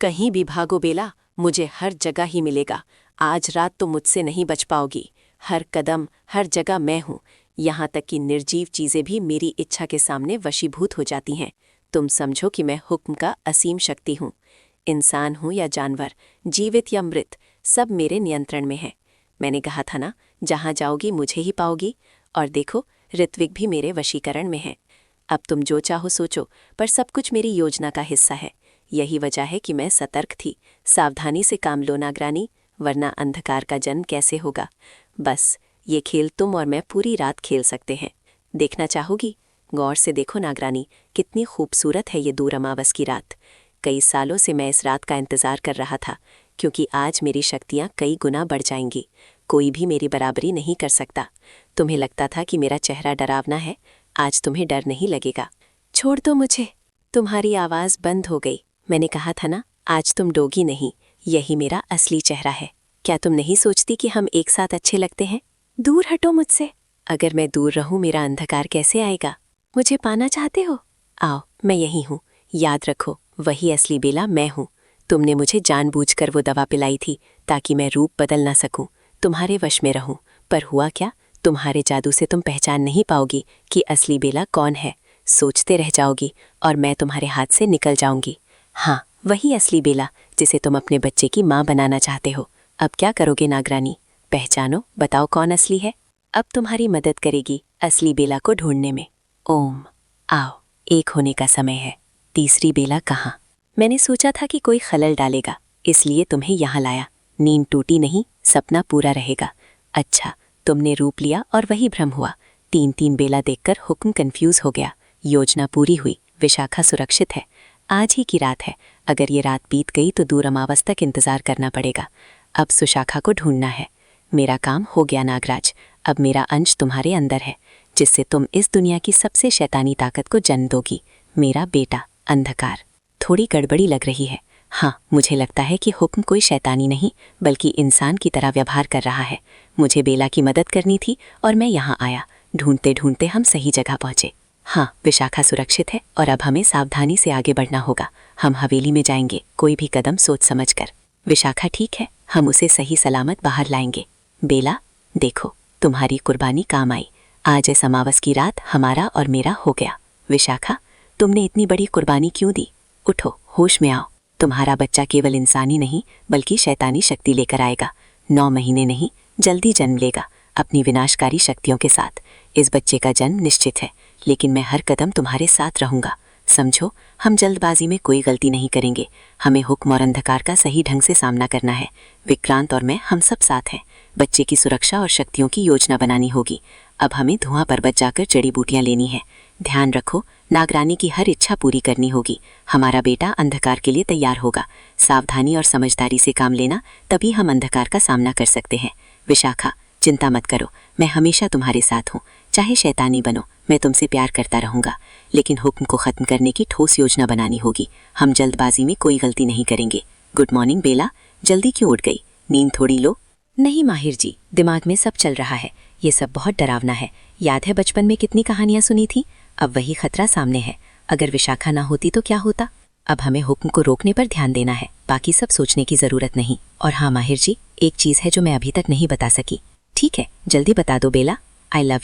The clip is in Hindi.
कहीं भी भागो बेला, मुझे हर जगह ही मिलेगा। आज रात तो मुझसे नहीं बच पाओगी। हर कदम, हर जगह मैं हूँ। यहाँ तक कि निर्जीव चीज़ें भी मेरी इच्छा के सामने वशीभूत हो जाती हैं। तुम समझो कि मैं हुक्म का असीम शक्ति हूँ। इंसान हूँ या जानवर, जीवित या मृत, सब मेरे नियंत्रण में है। मैंने कहा था ना, जहाँ जाओगी मुझे ही पाओगी। और देखो, ऋत्विक भी मेरे वशीकरण में है। अब तुम जो चाहो सोचो, पर सब कुछ मेरी योजना का हिस्सा है। यही वजह है कि मैं सतर्क थी। सावधानी से काम लो नागरानी, वरना अंधकार का जन्म कैसे होगा। बस ये खेल तुम और मैं पूरी रात खेल सकते हैं। देखना चाहोगी? गौर से देखो नागरानी, कितनी खूबसूरत है ये दूर अमावस की रात। कई सालों से मैं इस रात का इंतज़ार कर रहा था, क्योंकि आज मेरी शक्तियाँ कई गुना बढ़ जाएंगी। कोई भी मेरी बराबरी नहीं कर सकता। तुम्हें लगता था कि मेरा चेहरा डरावना है, आज तुम्हें डर नहीं लगेगा। छोड़ दो मुझे। तुम्हारी आवाज़ बंद हो गई। मैंने कहा था ना, आज तुम डोगी नहीं, यही मेरा असली चेहरा है। क्या तुम नहीं सोचती कि हम एक साथ अच्छे लगते हैं? दूर हटो मुझसे। अगर मैं दूर रहूं, मेरा अंधकार कैसे आएगा? मुझे पाना चाहते हो? आओ, मैं यही हूँ। याद रखो, वही असली बेला मैं हूँ। तुमने मुझे जानबूझकर वो दवा पिलाई थी ताकि मैं रूप बदल ना सकूं, तुम्हारे वश में रहूं। पर हुआ क्या? तुम्हारे जादू से तुम पहचान नहीं पाओगी कि असली बेला कौन है। सोचते रह जाओगी और मैं तुम्हारे हाथ से निकल जाऊंगी। हाँ, वही असली बेला जिसे तुम अपने बच्चे की माँ बनाना चाहते हो। अब क्या करोगे नागरानी? पहचानो, बताओ कौन असली है। अब तुम्हारी मदद करेगी असली बेला को ढूंढने में। ओम, आओ, एक होने का समय है। तीसरी बेला कहाँ? मैंने सोचा था कि कोई खलल डालेगा, इसलिए तुम्हें यहाँ लाया। नींद टूटी नहीं, सपना पूरा रहेगा। अच्छा, तुमने रूप लिया और वही भ्रम हुआ। 3-3 बेला देखकर हुक्म कंफ्यूज हो गया। योजना पूरी हुई, विशाखा सुरक्षित है। आज ही की रात है। अगर ये रात बीत गई तो दूर अमावस तक इंतजार करना पड़ेगा। अब सुशाखा को ढूंढना है। मेरा काम हो गया नागराज। अब मेरा अंश तुम्हारे अंदर है, जिससे तुम इस दुनिया की सबसे शैतानी ताकत को जन्म दोगी। मेरा बेटा अंधकार। थोड़ी गड़बड़ी लग रही है। हाँ, मुझे लगता है कि हुक्म कोई शैतानी नहीं, बल्कि इंसान की तरह व्यवहार कर रहा है। मुझे बेला की मदद करनी थी और मैं यहाँ आया। ढूंढते ढूंढते हम सही जगह पहुँचे। हाँ, विशाखा सुरक्षित है और अब हमें सावधानी से आगे बढ़ना होगा। हम हवेली में जाएंगे, कोई भी कदम सोच समझ कर। विशाखा ठीक है, हम उसे सही सलामत बाहर लाएंगे। बेला, देखो, तुम्हारी कुर्बानी काम आई। आज इस अमावस की रात हमारा और मेरा हो गया। विशाखा, तुमने इतनी बड़ी कुर्बानी क्यों दी? उठो, होश में आओ। तुम्हारा बच्चा केवल इंसानी नहीं, बल्कि शैतानी शक्ति लेकर आएगा। 9 महीने नहीं, जल्दी जन्म लेगा, अपनी विनाशकारी शक्तियों के साथ। इस बच्चे का जन्म निश्चित है, लेकिन मैं हर कदम तुम्हारे साथ रहूंगा। समझो, हम जल्दबाजी में कोई गलती नहीं करेंगे। हमें हुक्म और अंधकार का सही ढंग से सामना करना है। विक्रांत और मैं, हम सब साथ हैं। बच्चे की सुरक्षा और शक्तियों की योजना बनानी होगी। अब हमें धुआं पर्वत जाकर जड़ी बूटियां लेनी है। ध्यान रखो, नागरानी की हर इच्छा पूरी करनी होगी। हमारा बेटा अंधकार के लिए तैयार होगा। सावधानी और समझदारी से काम लेना, तभी हम अंधकार का सामना कर सकते हैं। विशाखा, चिंता मत करो, मैं हमेशा तुम्हारे साथ हूँ। चाहे शैतानी बनो, मैं तुमसे प्यार करता रहूंगा। लेकिन हुक्म को खत्म करने की ठोस योजना बनानी होगी। हम जल्दबाजी में कोई गलती नहीं करेंगे। गुड मॉर्निंग बेला, जल्दी क्यों उठ गई? नींद थोड़ी लो। नहीं माहिर जी, दिमाग में सब चल रहा है। ये सब बहुत डरावना है। याद है बचपन में कितनी कहानियां सुनी थी? अब वही खतरा सामने है। अगर विशाखा ना होती तो क्या होता? अब हमें हुक्म को रोकने पर ध्यान देना है, बाकी सब सोचने की जरूरत नहीं। और हाँ माहिर जी, एक चीज है जो मैं अभी तक नहीं बता सकी। ठीक है, जल्दी बता दो बेला। I love you.